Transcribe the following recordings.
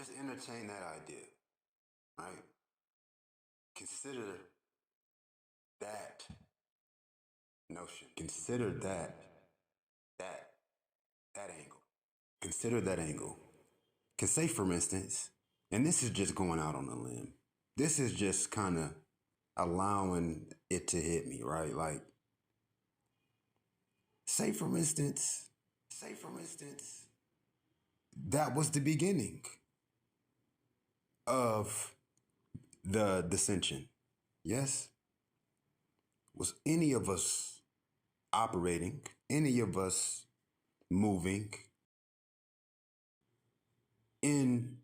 just entertain that idea, right? Consider that notion. Consider that that angle. Consider that angle. Cause say for instance, and this is just going out on a limb. This is just kind of allowing it to hit me, right? Like, say for instance, that was the beginning of the dissension. Yes? Was any of us operating, any of us moving in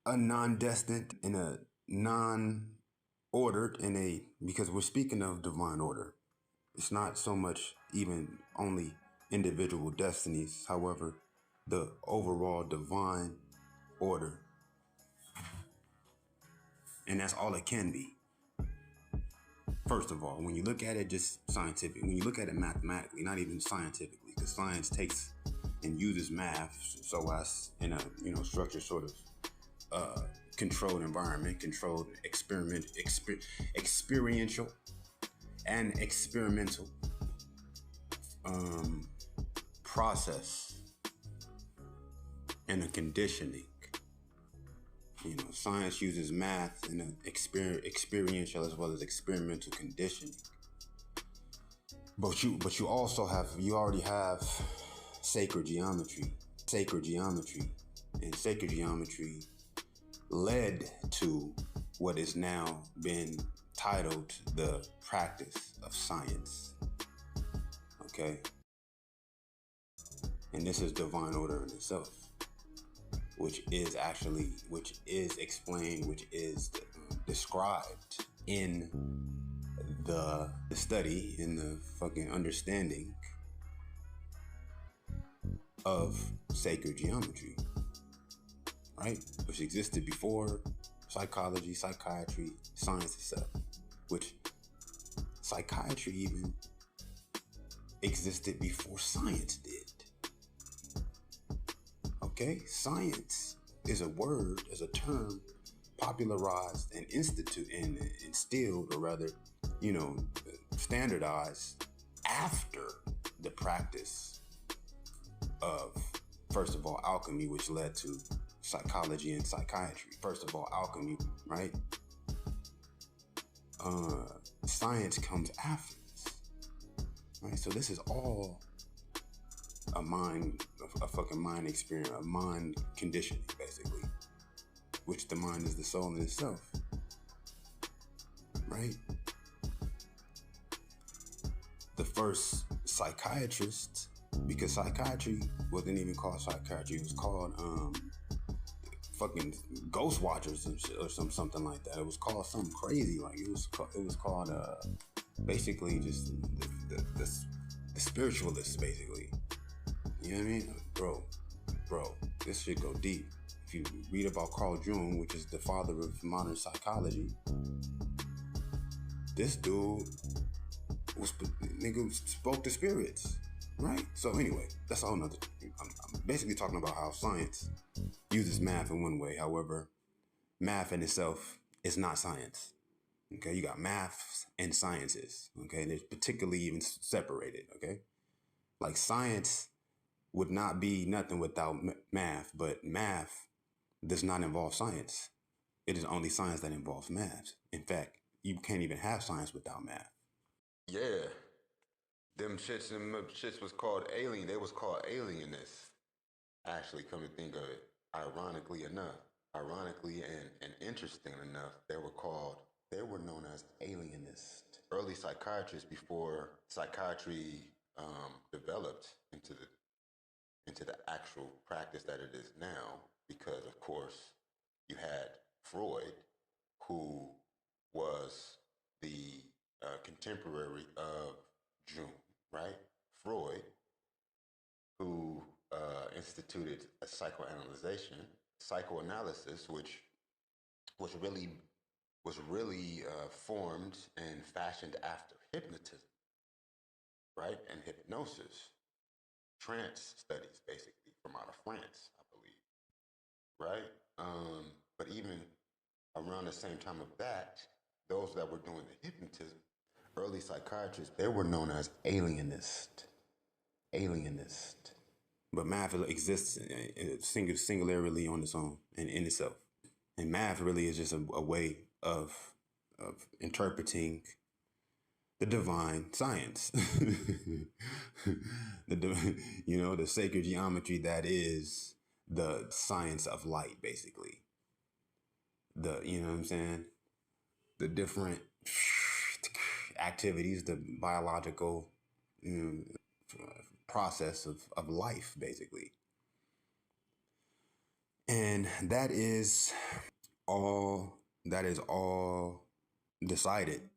a non-destined, in a non-ordered, because we're speaking of divine order. It's not so much even only individual destinies, however, the overall divine order. And that's all it can be. First of all, when you look at it just scientifically, when you look at it mathematically, not even scientifically, because science takes and uses math so as in a structured sort of controlled environment, controlled experiential and experimental process and a conditioning. Science uses math in an experiential as well as experimental conditioning. But you already have sacred geometry. And sacred geometry led to what is now been titled the practice of science. Okay? And this is divine order in itself, which is explained, which is described in the study, in the fucking understanding of sacred geometry, right? Which existed before psychology, psychiatry, science itself, which psychiatry even existed before science did. Okay, science is a word, is a term popularized and instilled, or rather, standardized after the practice of, first of all, alchemy, which led to psychology and psychiatry. First of all, alchemy, right? Science comes after this, right? So this is all a fucking mind experience, a mind conditioning, basically, which the mind is the soul in itself, right? The first psychiatrist, because psychiatry wasn't even called psychiatry, it was called fucking ghost watchers or something like that. It was called something crazy, like it was called basically just the spiritualists, basically. You know what I mean? Bro, this shit go deep. If you read about Carl Jung, which is the father of modern psychology, this dude spoke to spirits, right? So anyway, that's all another thing. I'm basically talking about how science uses math in one way. However, math in itself is not science. Okay, you got maths and sciences. Okay, and they're particularly even separated. Okay, like science would not be nothing without math, but math does not involve science. It is only science that involves math. In fact, you can't even have science without math. Yeah, them shits was called alien. They was called alienists. Actually, come to think of it, ironically and interesting enough, they were known as alienists. Early psychiatrists, before psychiatry developed into the actual practice that it is now, because of course you had Freud, who was the contemporary of Jung, right? Freud, who instituted a psychoanalysis, which was really formed and fashioned after hypnotism, right? And hypnosis. Trance studies, basically, from out of France, I believe. right? But even around the same time of that, those that were doing the hypnotism, early psychiatrists, they were known as alienist. Alienist. But math exists singularly on its own and in itself. And math really is just a way of interpreting the divine science. The sacred geometry that is the science of light, basically. You know what I'm saying? The different activities, the biological process of life, basically. And that is all decided.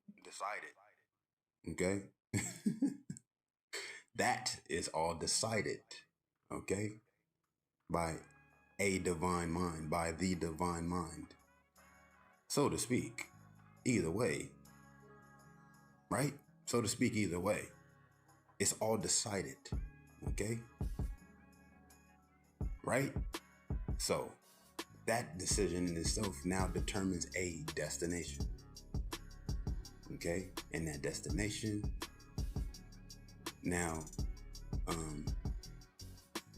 Okay? That is all decided, okay? By a divine mind, by the divine mind, so to speak. Either way, right? So to speak, either way. It's all decided, okay? Right? So that decision in itself now determines a destination, okay? And that destination now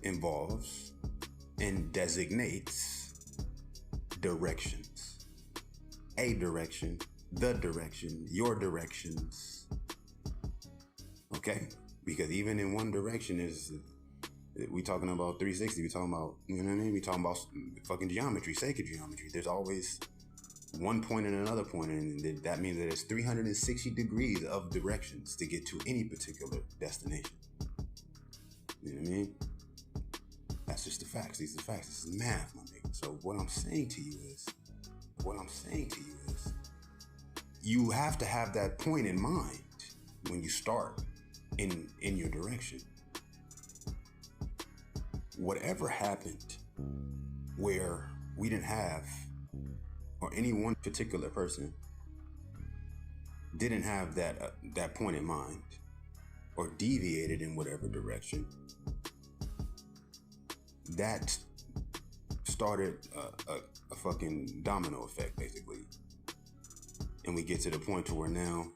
involves and designates directions. A direction, the direction, your directions. Okay? Because even in one direction we talking about 360, we talking about, you know what I mean? We talking about fucking geometry, sacred geometry. There's always one point and another point, and that means that it's 360 degrees of directions to get to any particular destination. You know what I mean? That's just the facts. These are the facts. This is math, my nigga. So what I'm saying to you is, you have to have that point in mind when you start in your direction. Whatever happened where we didn't have, or any one particular person didn't have that point in mind, or deviated in whatever direction, that started a fucking domino effect, basically. And we get to the point to where now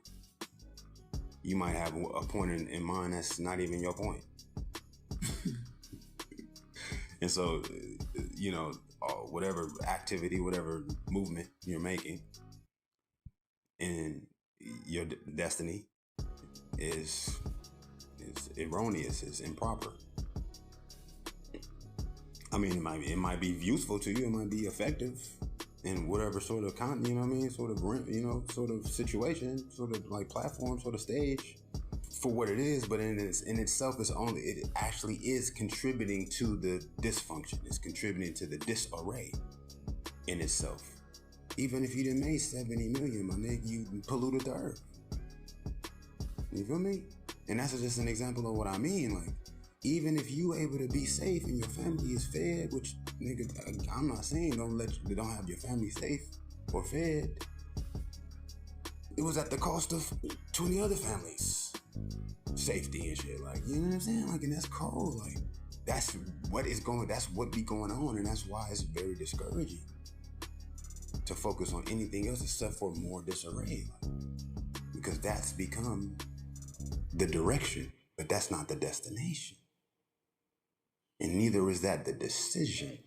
you might have a point in mind that's not even your point. And so, whatever activity, whatever movement you're making, and your destiny is erroneous, is improper. I mean, it might be useful to you, it might be effective in whatever sort of sort of situation, sort of like platform, sort of stage, for what it is. But in itself, it actually is contributing to the dysfunction. It's contributing to the disarray in itself. Even if you didn't make 70 million, my nigga, you polluted the earth. You feel me? And that's just an example of what I mean. Like, even if you able to be safe and your family is fed, which, nigga, I'm not saying don't have your family safe or fed. It was at the cost of 20 other families' safety and shit. Like, you know what I'm saying? Like, and that's cold. Like, that's what be going on, and that's why it's very discouraging to focus on anything else except for more disarray. Like, because that's become the direction, but that's not the destination. And neither is that the decision.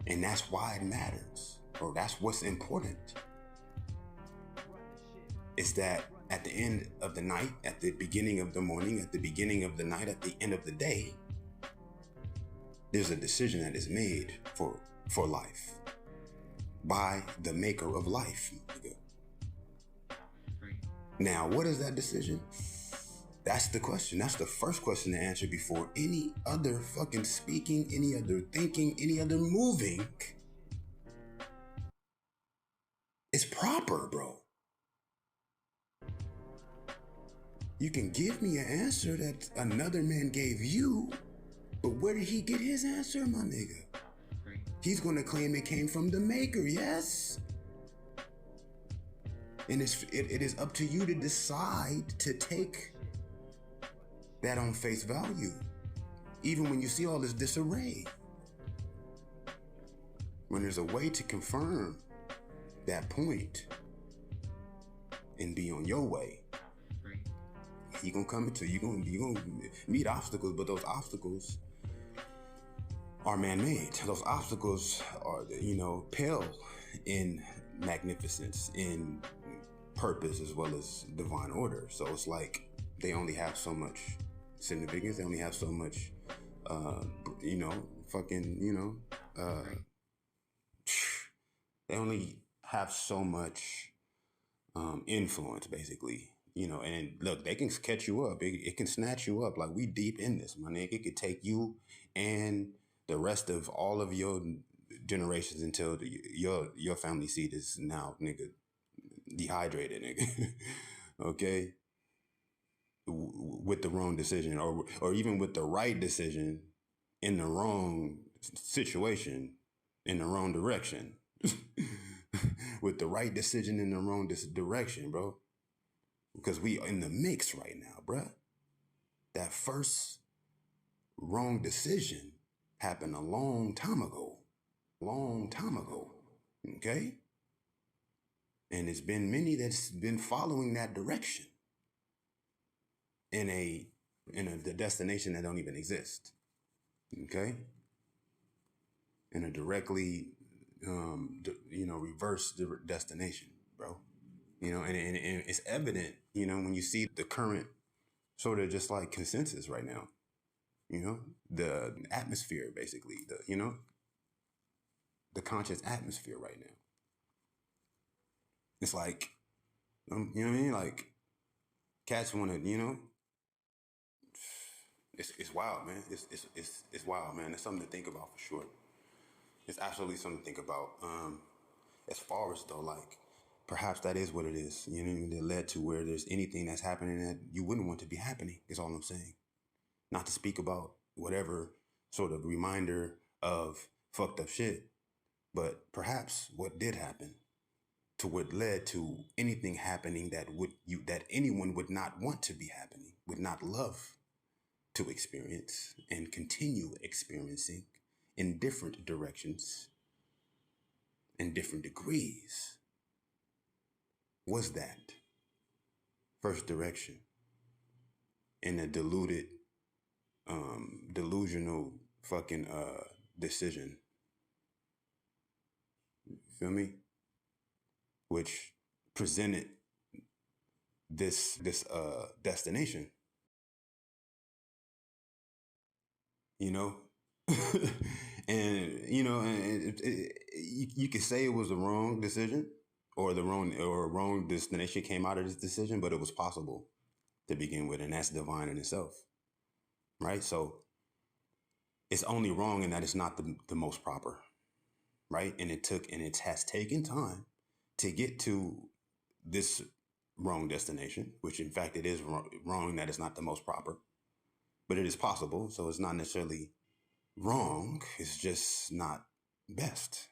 And that's why it matters, or that's what's important. Is that at the end of the night, at the beginning of the morning, at the beginning of the night, at the end of the day, there's a decision that is made for life by the maker of life. Now, what is that decision? That's the question. That's the first question to answer before any other fucking speaking, any other thinking, any other moving. It's proper, bro. You can give me an answer that another man gave you, but where did he get his answer, my nigga? He's gonna claim it came from the maker, yes? And it is up to you to decide to take that on face value, even when you see all this disarray. when there's a way to confirm that point and be on your way, you gonna come into you gonna meet obstacles, but those obstacles are man-made. Those obstacles are, pale in magnificence, in purpose, as well as divine order. So it's like they only have so much significance. They only have so much, they only have so much influence, basically. And look, they can catch you up. It can snatch you up. Like, we deep in this, my nigga. It could take you and the rest of all of your generations until your family seed is now, nigga, dehydrated, nigga. Okay? With the wrong decision, or even with the right decision in the wrong situation, in the wrong direction. With the right decision in the wrong direction, bro. Because we are in the mix right now, bruh. That first wrong decision happened a long time ago. Okay? And it's been many that's been following that direction in a destination that don't even exist. Okay? In a directly, reverse destination, bro. And it's evident, when you see the current sort of just like consensus right now, the atmosphere, basically, the conscious atmosphere right now. It's like, you know what I mean? Like, cats want to, it's wild, man. It's wild, man. It's something to think about for sure. It's absolutely something to think about. As far as though, like, perhaps that is what it is, that led to where there's anything that's happening that you wouldn't want to be happening, is all I'm saying. Not to speak about whatever sort of reminder of fucked up shit, but perhaps what did happen to what led to anything happening that anyone would not want to be happening, would not love to experience and continue experiencing in different directions, in different degrees, was that first direction in a delusional fucking decision. You feel me? Which presented this destination. And you could say it was the wrong decision, or wrong destination came out of this decision, but it was possible to begin with, and that's divine in itself, right? So it's only wrong in that it's not the most proper, right? And it has taken time to get to this wrong destination, which in fact it is wrong that it's not the most proper, but it is possible. So it's not necessarily wrong. It's just not best.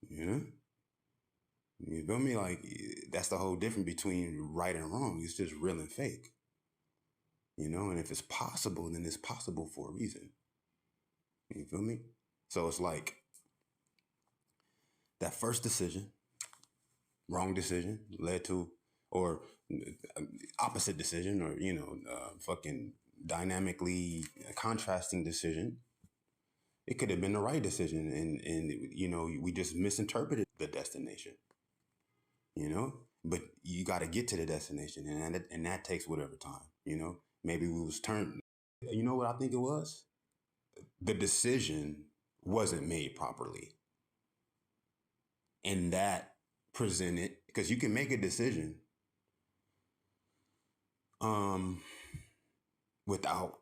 You feel me? Like, that's the whole difference between right and wrong. It's just real and fake. And if it's possible, then it's possible for a reason. You feel me? So it's like that first decision, wrong decision, led to, or opposite decision, or, fucking dynamically contrasting decision. It could have been the right decision, and we just misinterpreted the destination. But you got to get to the destination, and that takes whatever time. Maybe we was turned. You know what I think it was? The decision wasn't made properly, and that presented, because you can make a decision without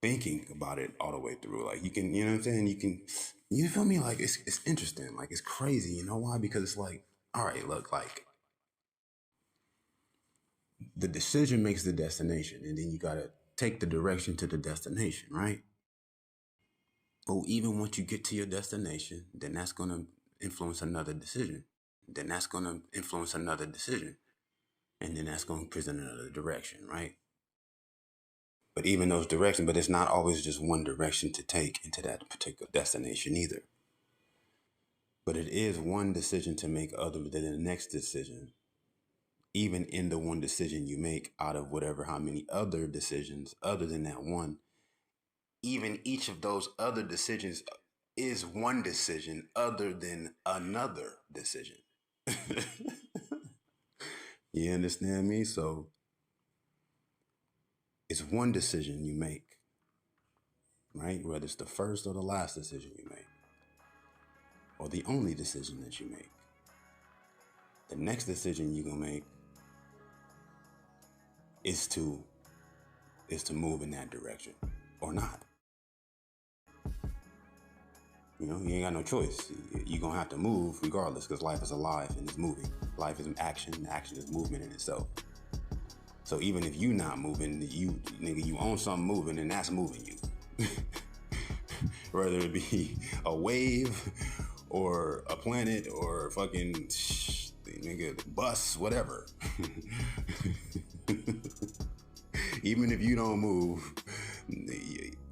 thinking about it all the way through. Like, you can, you know what I'm saying? You feel me? Like, it's interesting. Like, it's crazy. You know why? Because it's like, all right, look, like, the decision makes the destination, and then you got to take the direction to the destination, right? But even once you get to your destination, then that's going to influence another decision. Then that's going to influence another decision. And then that's going to present another direction, right? But even those directions, but it's not always just one direction to take into that particular destination either. But it is one decision to make other than the next decision. Even in the one decision you make out of whatever, how many other decisions other than that one, even each of those other decisions is one decision other than another decision. You understand me? So it's one decision you make, right? Whether it's the first or the last decision you make, or the only decision that you make. The next decision you're gonna make is to move in that direction or not. You know, you ain't got no choice. You're gonna have to move regardless, because life is alive and it's moving. Life is action. Action is movement in itself. So even if you not moving, you own something moving, and that's moving you. Whether it be a wave or a planet or fucking bus, whatever. Even if you don't move,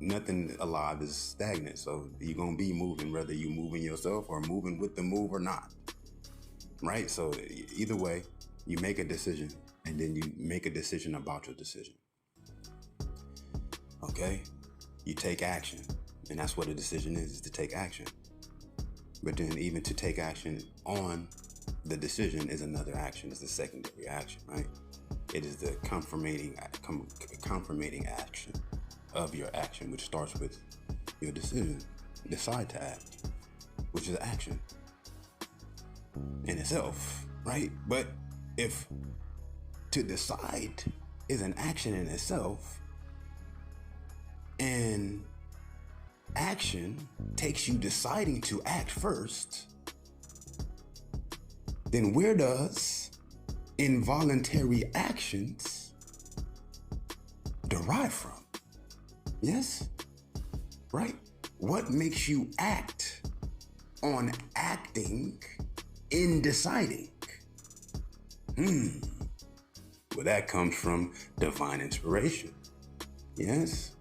nothing alive is stagnant. So you're going to be moving, whether you're moving yourself or moving with the move or not. Right? So either way, you make a decision, and then you make a decision about your decision. Okay? You take action. And that's what a decision is to take action. But then even to take action on the decision is another action. It's the secondary action, right? It is the confirmating action of your action, which starts with your decision. Decide to act, which is action in itself, right? But if to decide is an action in itself, and action takes you deciding to act first, then where does involuntary actions derive from? Yes? Right? What makes you act on acting in deciding? Well, that comes from divine inspiration. Yes?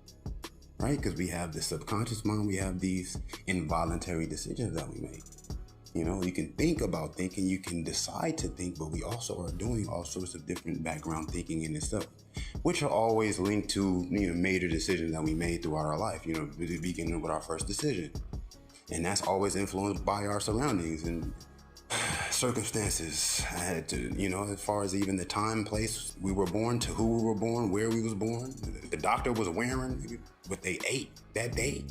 Right? Because we have the subconscious mind, we have these involuntary decisions that we make. You know, you can think about thinking, you can decide to think, but we also are doing all sorts of different background thinking in itself, which are always linked to, major decisions that we made throughout our life, beginning with our first decision. And that's always influenced by our surroundings and circumstances. I had to, as far as even the time, place we were born, to who we were born, where we was born. The doctor was wearing what they ate that day.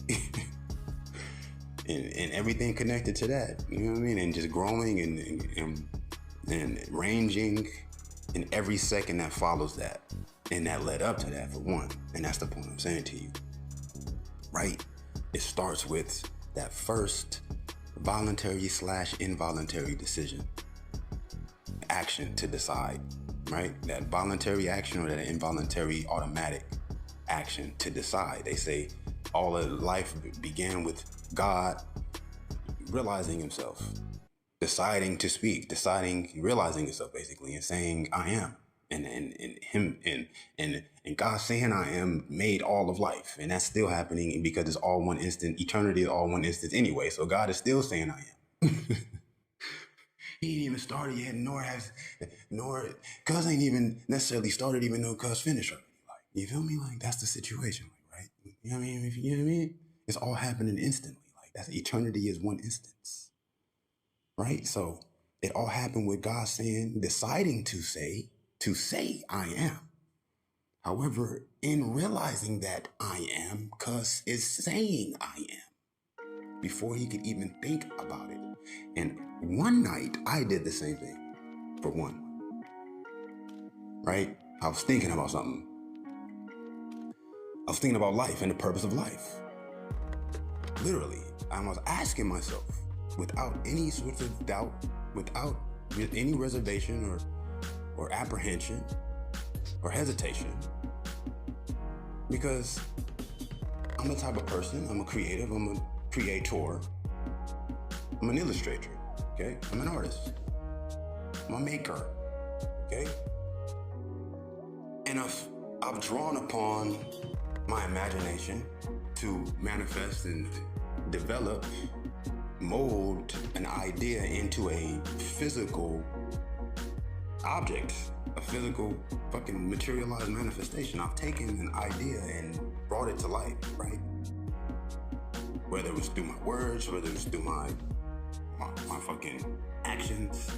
And everything connected to that, you know what I mean? And just growing and ranging in every second that follows that. And that led up to that, for one. And that's the point I'm saying to you, right? It starts with that first voluntary/involuntary decision. Action to decide, right? That voluntary action or that involuntary automatic action to decide. They say all of life began with God realizing himself, deciding to speak, realizing himself basically, and saying, I am. And God saying I am made all of life. And that's still happening because it's all one instant. Eternity is all one instant anyway. So God is still saying I am. He ain't even started yet, nor cuz ain't even necessarily started, even though cuz finished already. Like, you feel me? Like, that's the situation, right? You know what I mean? You know what I mean? It's all happening instantly. Like, that's eternity is one instance, right? So it all happened with God deciding to say I am. However, in realizing that I am, cuz is saying I am before he could even think about it. And one night I did the same thing, for one, right? I was thinking about something. I was thinking about life and the purpose of life. Literally, I was asking myself without any sort of doubt, without any reservation or apprehension or hesitation, because I'm the type of person, I'm a creative, I'm a creator, I'm an illustrator, okay? I'm an artist, I'm a maker, okay? And I've drawn upon my imagination to manifest and develop, mold an idea into a physical object, a physical fucking materialized manifestation. I've taken an idea and brought it to life, right? Whether it was through my words, whether it was through my fucking actions,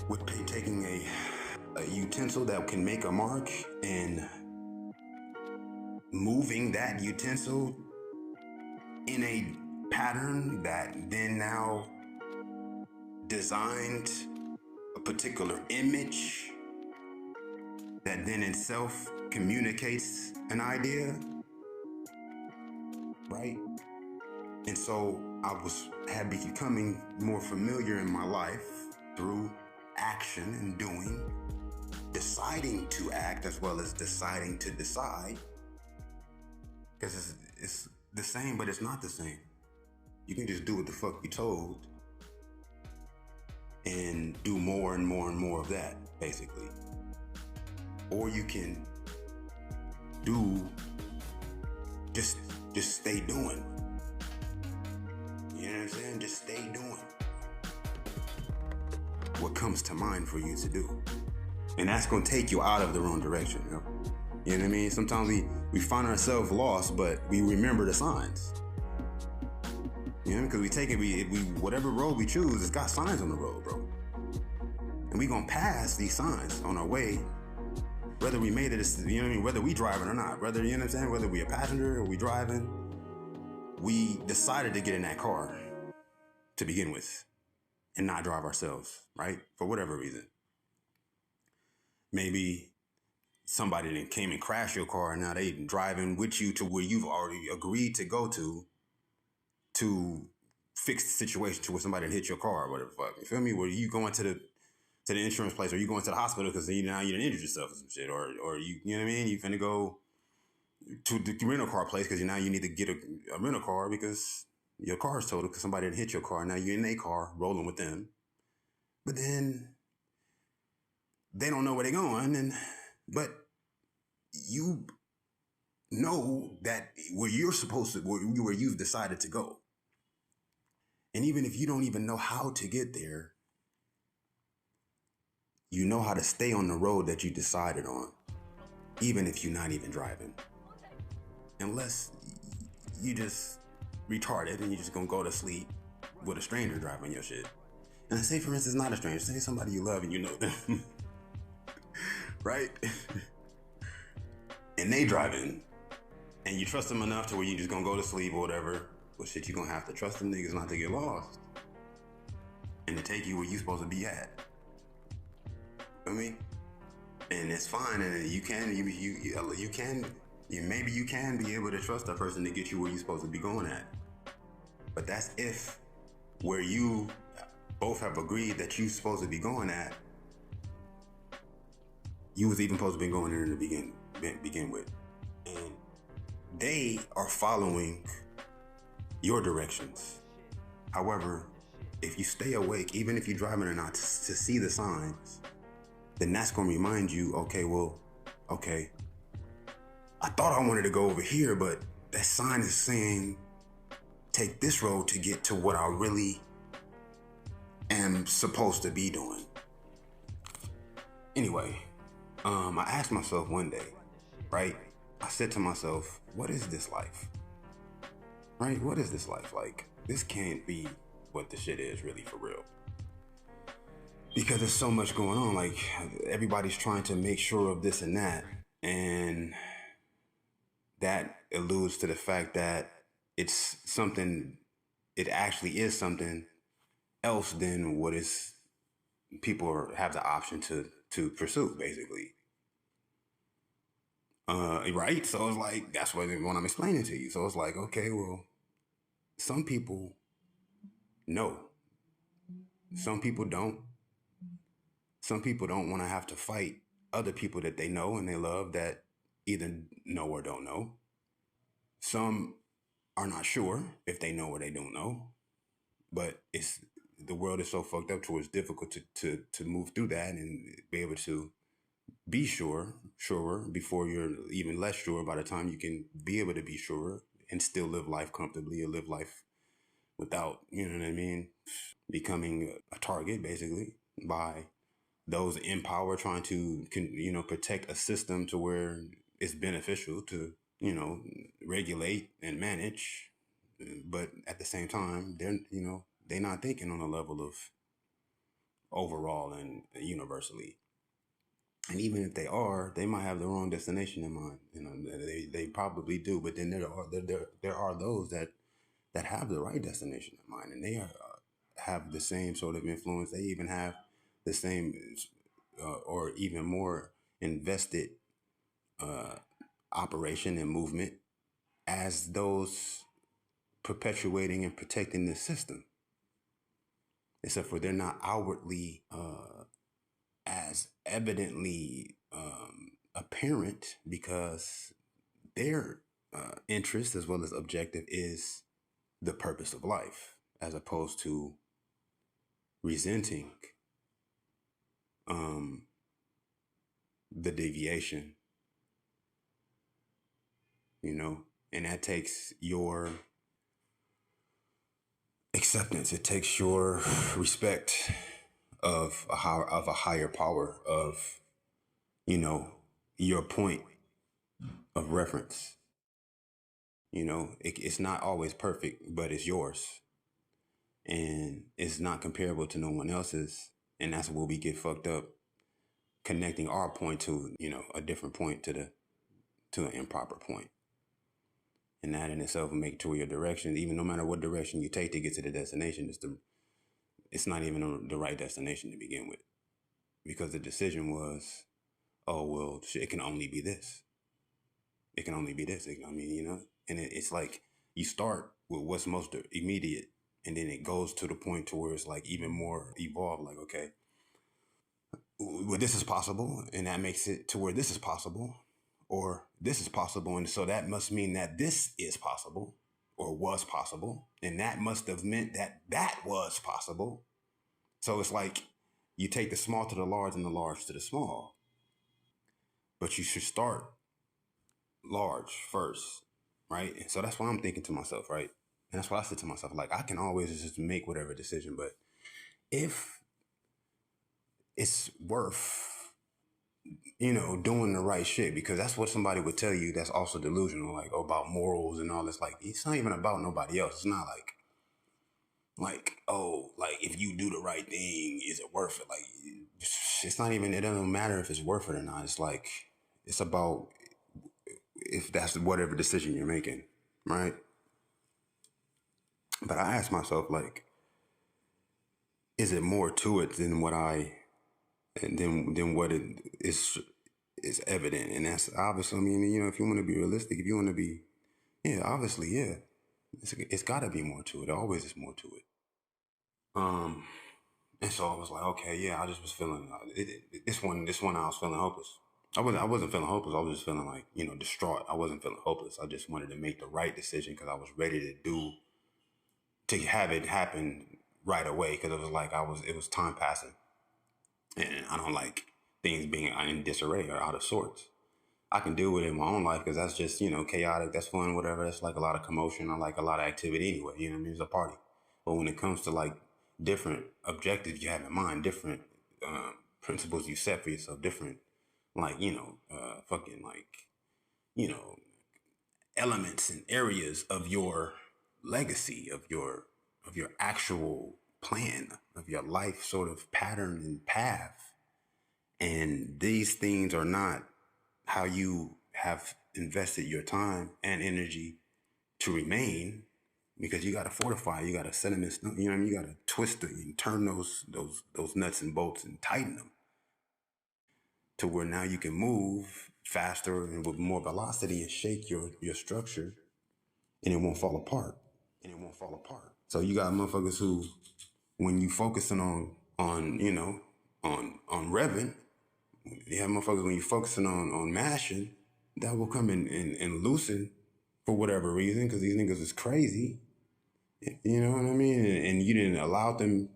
with taking a utensil that can make a mark and moving that utensil in a pattern that then now designed a particular image that then itself communicates an idea, right? And so I had becoming more familiar in my life through action and doing, deciding to act as well as deciding to decide. Because it's the same, but it's not the same. You can just do what the fuck you told and do more and more and more of that, basically. Or you can do, just stay doing. You know what I'm saying? Just stay doing what comes to mind for you to do. And that's going to take you out of the wrong direction, you know? You know what I mean? Sometimes we find ourselves lost, but we remember the signs. You know, because we whatever road we choose, it's got signs on the road, bro. And we gonna pass these signs on our way, whether we made it, you know what I mean? Whether we driving or not, whether, you know what I'm saying? Whether we a passenger or we driving, we decided to get in that car to begin with and not drive ourselves, right? For whatever reason. Maybe somebody then came and crashed your car and now they driving with you to where you've already agreed to go to fix the situation, to where somebody hit your car or whatever. Fuck, you feel me? Where you going to the insurance place, or you going to the hospital because now you done injured yourself or some shit, or you know what I mean? You finna go to the rental car place because now you need to get a rental car because your car is totaled because somebody hit your car. Now you're in a car rolling with them, but then they don't know where they're going, but you know that where you're supposed to, where you've decided to go. And even if you don't even know how to get there, you know how to stay on the road that you decided on, even if you're not even driving. Unless you just retarded and you're just gonna go to sleep with a stranger driving your shit. And say, for instance, not a stranger, say somebody you love and you know them, right? And they driving, and you trust them enough to where you just gonna go to sleep or whatever. Well, shit, you gonna have to trust them niggas not to get lost and to take you where you supposed to be at. You know what I mean? And it's fine, and you can maybe you can be able to trust that person to get you where you're supposed to be going at. But that's if where you both have agreed that you're supposed to be going at, you was even supposed to be going there in the begin with. And they are following your directions. However, if you stay awake, even if you're driving or not, to see the signs, then that's going to remind you, okay, I thought I wanted to go over here, but that sign is saying take this road to get to what I really am supposed to be doing. Anyway, I asked myself one day, right? I said to myself, what is this life? Right? What is this life? Like, this can't be what the shit is really for real. Because there's so much going on. Like, everybody's trying to make sure of this and that. And that alludes to the fact that it's something, it actually is something else than what is people have the option to pursue, basically. Right? So it's like, that's what I'm explaining to you. So it's like, okay, well, some people know. Some people don't. Some people don't want to have to fight other people that they know and they love that either know or don't know. Some are not sure if they know or they don't know. But the world is so fucked up to where it's difficult to move through that and be able to be surer before you're even less sure by the time you can be able to be surer and still live life comfortably or live life without, you know what I mean, becoming a target basically by those in power trying to, protect a system to where it's beneficial to, regulate and manage. But at the same time, they're not thinking on a level of overall and universally. And even if they are, they might have the wrong destination in mind. They probably do. But then there are those that have the right destination in mind, and they have the same sort of influence. They even have the same or even more invested operation and movement as those perpetuating and protecting this system. Except for they're not outwardly as evidently apparent because their interest as well as objective is the purpose of life, as opposed to resenting the deviation, and that takes your acceptance. It takes your respect of a higher power, of your point of reference. It's not always perfect, but it's yours, and it's not comparable to no one else's. And that's where we get fucked up, connecting our point to a different point to an improper point. And that in itself will make to your direction, even no matter what direction you take to get to the destination, it's not even the right destination to begin with, because the decision was, oh well, shit, it can only be this. It can only be this. And it's like you start with what's most immediate, and then it goes to the point to where it's like even more evolved. Like, okay, well, this is possible, and that makes it to where this is possible, or this is possible, and so that must mean that this is possible, or was possible, and that must have meant that that was possible. So it's like you take the small to the large and the large to the small, but you should start large first, right? And so that's what I'm thinking to myself, right? And that's what I said to myself, like, I can always just make whatever decision, but if it's worth, doing the right shit, because that's what somebody would tell you that's also delusional, like, about morals and all this. Like, it's not even about nobody else. It's not oh, like, if you do the right thing, is it worth it? Like, it's not even, it doesn't matter if it's worth it or not. It's like, it's about if that's whatever decision you're making, right? But I ask myself, like, is it more to it than what it is evident? And that's obviously, I mean, if you want to be realistic, if you want to be, yeah, obviously, yeah, it's got to be more to it. There always is more to it. And so I was like, okay, yeah, I just was feeling this one I was feeling hopeless. I wasn't feeling hopeless. I was just feeling like, distraught. I wasn't feeling hopeless. I just wanted to make the right decision because I was ready to have it happen right away, because it was like it was time passing, and I don't like things being in disarray or out of sorts. I can deal with it in my own life because that's just, chaotic. That's fun, whatever. That's like a lot of commotion. I like a lot of activity anyway. You know what I mean? It's a party. But when it comes to like different objectives you have in mind, different principles you set for yourself, different, like, fucking like, you know, elements and areas of your legacy, of your actual plan, of your life sort of pattern and path. And these things are not how you have invested your time and energy to remain, because you got to fortify, you got to set them in stone, you got to twist it and turn those nuts and bolts and tighten them to where now you can move faster and with more velocity and shake your structure, and it won't fall apart. So you got motherfuckers who, when you focusing on revving, you have motherfuckers when you focusing on mashing, that will come and loosen for whatever reason, because these niggas is crazy. You know what I mean? And you didn't allow them,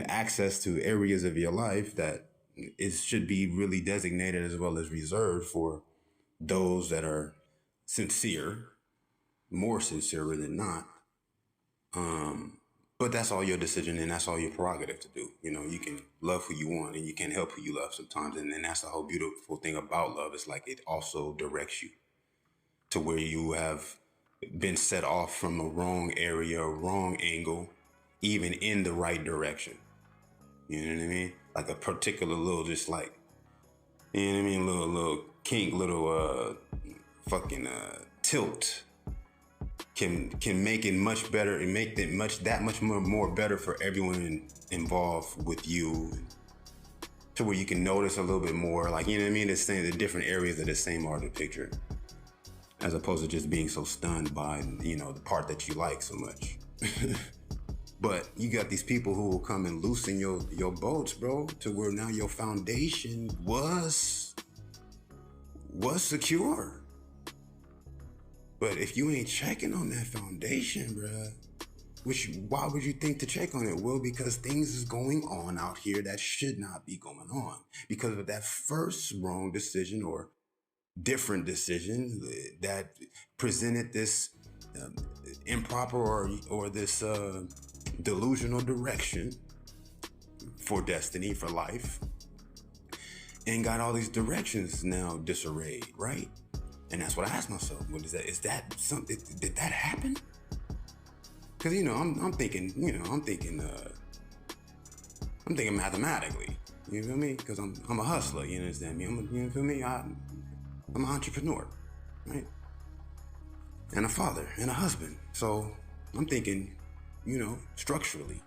access to areas of your life that it should be really designated as well as reserved for those that are sincere, more sincerer than not. But that's all your decision and that's all your prerogative to do. You know, you can love who you want and you can help who you love sometimes. And then that's the whole beautiful thing about love. It's like it also directs you to where you have been set off from a wrong area, a wrong angle, even in the right direction. You know what I mean? Like a particular little, just like, you know what I mean? Little kink, little fucking tilt can make it much better and make it that much more better for everyone involved with you, to where you can notice a little bit more, like, you know what I mean, the different areas of the same art of picture, as opposed to just being so stunned by, you know, the part that you like so much. But you got these people who will come and loosen your boats, bro, to where now your foundation was secure. But if you ain't checking on that foundation, bruh, why would you think to check on it? Well, because things is going on out here that should not be going on. Because of that first wrong decision or different decision that presented this improper or this delusional direction for destiny, for life, and got all these directions now disarrayed, right? And that's what I asked myself. What is that? Is that something? Did that happen? Because, you know, I'm thinking mathematically. You feel me? Because I'm a hustler. You understand me? You feel me? I'm an entrepreneur, right? And a father and a husband. So I'm thinking, you know, structurally.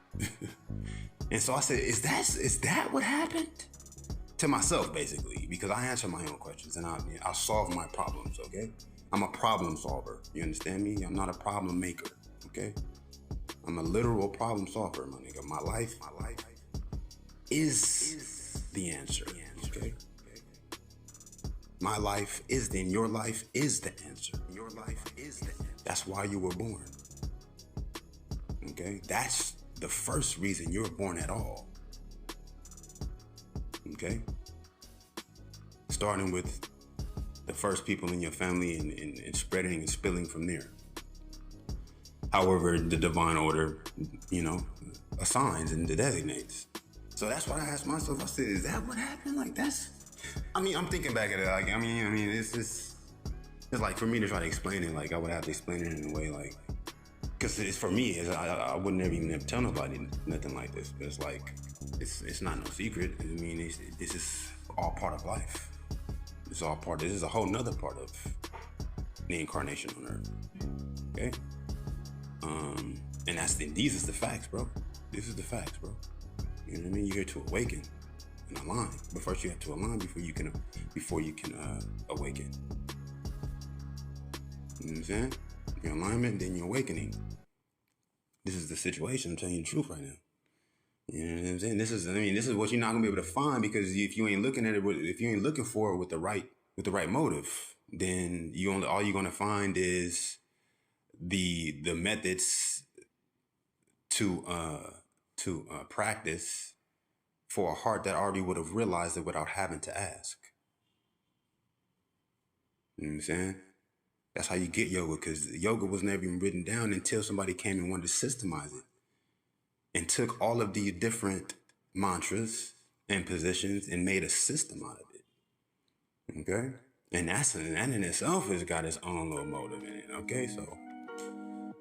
And so I said, is that what happened? To myself, basically, because I answer my own questions and I solve my problems, okay? I'm a problem solver, you understand me? I'm not a problem maker, okay? I'm a literal problem solver, my nigga. My life is the answer, okay? My life is your life is the answer. Your life is the answer. That's why you were born, okay? That's the first reason you were born at all. Okay? Starting with the first people in your family and spreading and spilling from there. However, the divine order, you know, assigns and designates. So that's what I asked myself. I said, is that what happened? Like, I'm thinking back at it. Like, I mean, it's like, for me to try to explain it, like, I would have to explain it in a way, like, because it's for me, I would never tell nobody nothing like this. But it's like, it's not no secret. I mean, this is all part of life. This is a whole nother part of the incarnation on Earth. Okay? And these is the facts, bro. This is the facts, bro. You know what I mean? You're here to awaken and align. But first you have to align before you can awaken. You know what I'm saying? Your alignment, then your awakening. This is the situation. I'm telling you the truth right now. You know what I'm saying? This is what you're not gonna be able to find, because if you ain't looking at it, if you ain't looking for it with the right motive, then all you're gonna find is the methods to practice for a heart that already would have realized it without having to ask. You know what I'm saying? That's how you get yoga, because yoga was never even written down until somebody came and wanted to systemize it. And took all of these different mantras and positions and made a system out of it. Okay? And that in itself has got its own little motive in it. Okay? So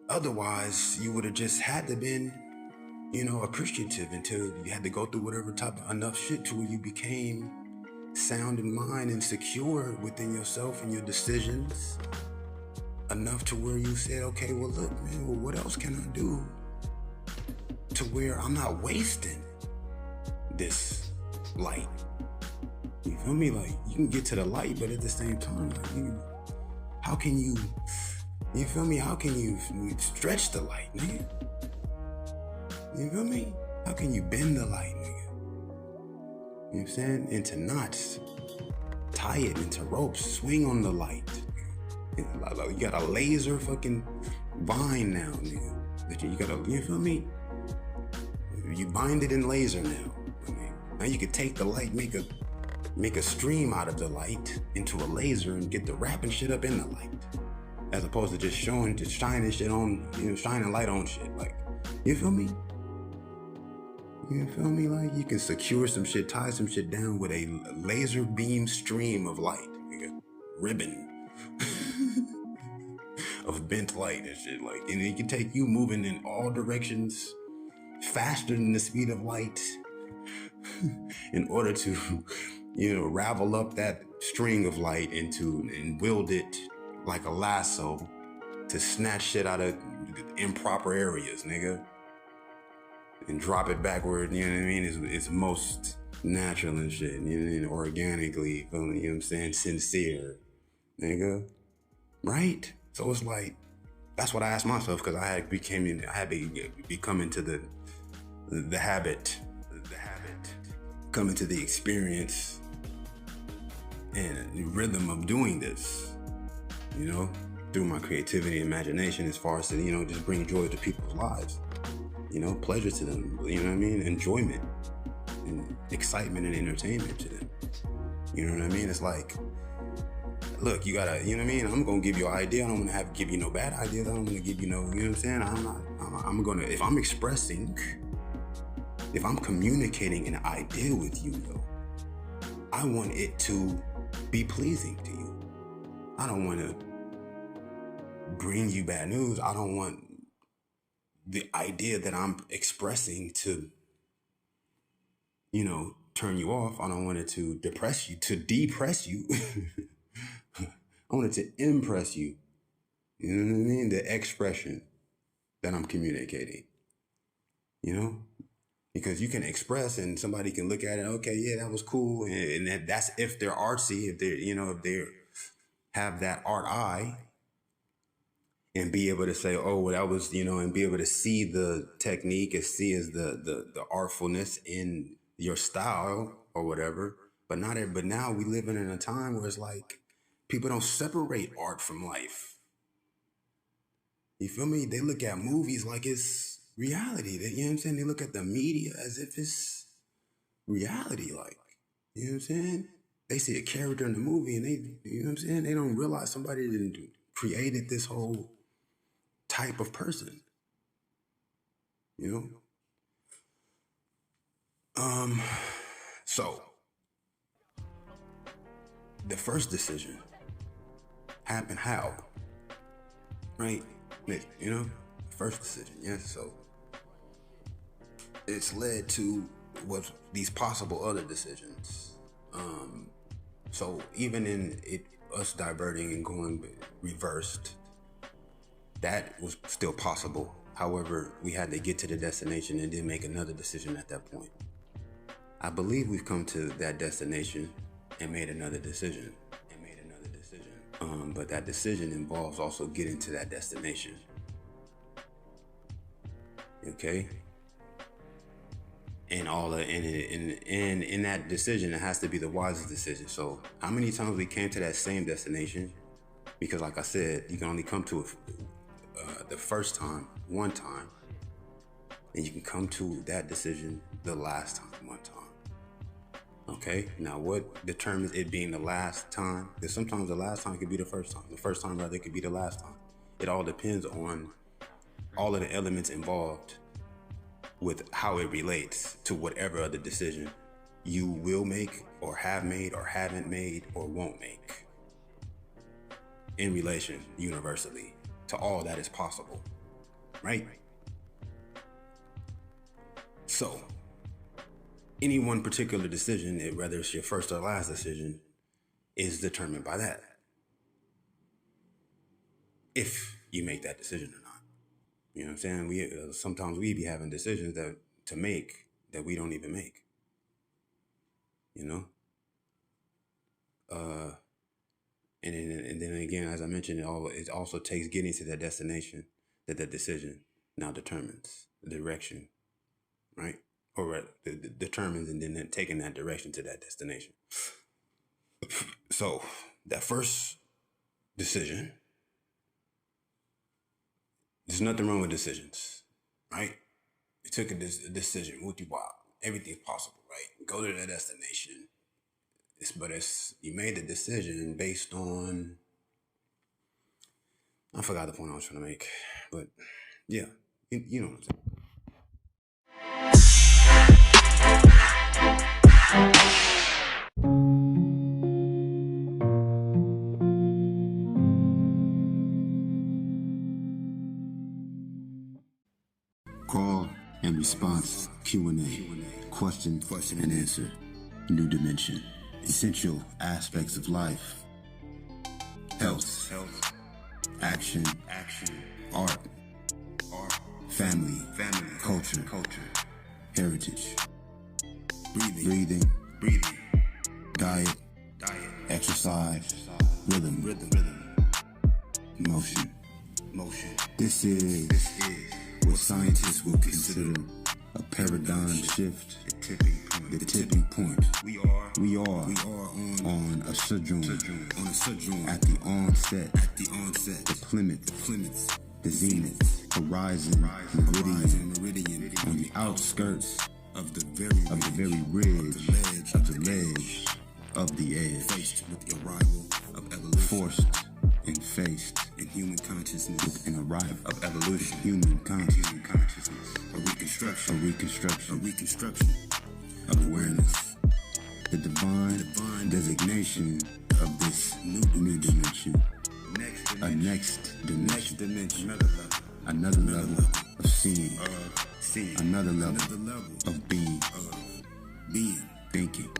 otherwise you would have just had to been, you know, appreciative until you had to go through whatever type of enough shit to where you became sound in mind and secure within yourself and your decisions. Enough to where you said, okay, well, look, man, well, what else can I do to where I'm not wasting this light? You feel me? Like, you can get to the light, but at the same time, like, how can you feel me? How can you stretch the light, nigga? You feel me? How can you bend the light, nigga? You know what I'm saying? Into knots, tie it into ropes, swing on the light. You got a laser fucking vine now, nigga. You feel me? You bind it in laser now. Now you could take the light, make a stream out of the light into a laser and get the wrapping shit up in the light, as opposed to just shining shit on, shining light on shit. Like, you feel me? You feel me? Like, you can secure some shit, tie some shit down with a laser beam stream of light, nigga. Ribbon of bent light and shit. Like, and it can take you moving in all directions faster than the speed of light in order to, ravel up that string of light and wield it like a lasso to snatch shit out of improper areas, nigga. And drop it backward, you know what I mean? It's most natural and shit, organically, you know what I'm saying? Sincere, nigga. Right? So it's like, that's what I asked myself, because I had become into the habit, come into the experience and the rhythm of doing this, through my creativity and imagination, as far as to, just bring joy to people's lives. Pleasure to them, enjoyment and excitement and entertainment to them. You know what I mean? It's like, look, you gotta, I'm gonna give you an idea. I don't wanna give you no bad ideas. I don't wanna give you no, you know what I'm saying? If I'm communicating an idea with you, though, I want it to be pleasing to you. I don't wanna bring you bad news. I don't want the idea that I'm expressing to, turn you off. I don't want it to depress you. I want it to impress you. You know what I mean? The expression that I'm communicating, because you can express and somebody can look at it. Okay, yeah, that was cool. And that's if they're artsy, if they have that art eye, and be able to say, oh, well, that was, and be able to see the technique and see as the artfulness in your style or whatever. But now we living in a time where it's like people don't separate art from life. You feel me? They look at movies like it's reality. You know what I'm saying? They look at the media as if it's reality. Like, you know what I'm saying? They see a character in the movie and you know what I'm saying? They don't realize somebody created this whole type of person, so the first decision happened how, right? First decision, yes. So it's led to what these possible other decisions. So even in us diverting and going reversed, that was still possible. However, we had to get to the destination and then make another decision at that point. I believe we've come to that destination and made another decision. But that decision involves also getting to that destination. Okay? And in that decision, it has to be the wisest decision. So how many times we came to that same destination? Because like I said, you can only come to it the first time, one time, and you can come to that decision the last time, one time. Okay, now what determines it being the last time? Because sometimes the last time could be the first time. The first time rather could be the last time. It all depends on all of the elements involved with how it relates to whatever other decision you will make or have made or haven't made or won't make in relation universally to all that is possible, right? So any one particular decision, whether it's your first or last decision, is determined by that. If you make that decision or not. You know what I'm saying? Sometimes we be having decisions to make that we don't even make. And then again, as I mentioned, it also takes getting to that destination that decision now determines the direction, right? Or determines and then taking that direction to that destination. So that first decision, there's nothing wrong with decisions, right? You took a decision, whoop-de-wop, everything's possible, right? Go to that destination. But you made the decision based on, I forgot the point I was trying to make, but yeah, you know what I'm saying. Call and response Q&A. Question and answer. New dimension. Essential aspects of life. Health. Action. Art. Family. Culture. Heritage. Breathing. Diet. Exercise. Rhythm. Motion. This is what scientists will consider a paradigm shift, the tipping point. We are on a sojourn, at the onset, the plymouth, the zenith, horizon, meridian, on the outskirts of the very ridge, of the ledge, of the edge, faced with the arrival of evolution, forced and faced in human consciousness with an arrival of evolution, human consciousness, a reconstruction of awareness, the divine designation of this new dimension, a next dimension, another level of seeing, another level of being, thinking,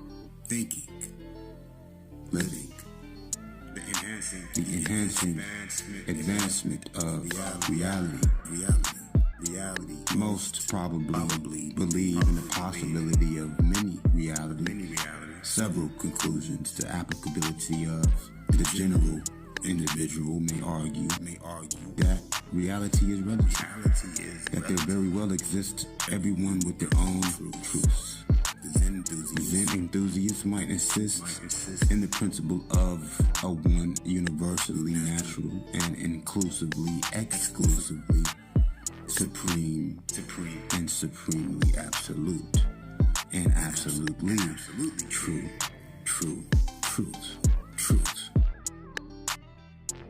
living. The enhancing advancement of reality. Most probably believe in the possibility of many realities. Several conclusions to applicability of the general individual may argue that reality is relative, that there very well exists everyone with their own truths. Zen enthusiasts might insist in the principle of a one universally natural and exclusively supreme and supremely absolute and absolutely true.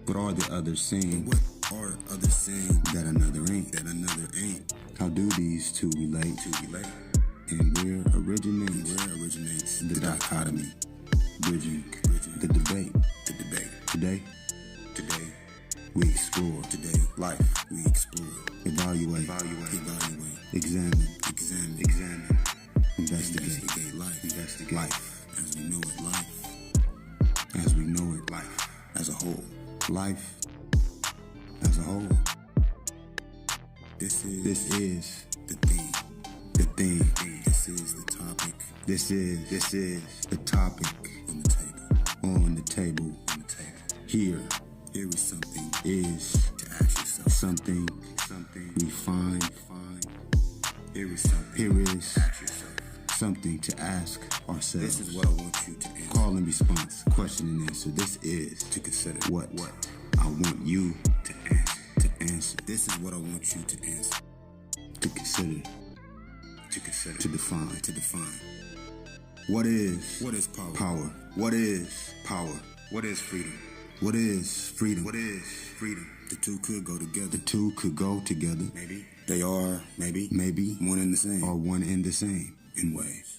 But are the others saying that another ain't? How do these two relate? And where originates the dichotomy, bridging the debate. Today we explore. Life we explore. Evaluate. Examine. Investigate life as we know it. Life as a whole. Life as a whole. This is the thing. This is the topic. This is the topic on the table. Here is something to ask yourself. Something we find. Here is something to ask ourselves. This is what I want you to answer. Call and response, question and answer. This is to consider what I want you to answer. This is what I want you to answer. To consider. To define. What is power? What is power? What is freedom? What is freedom? The two could go together. Maybe. They are maybe one and the same. Or one and the same in ways.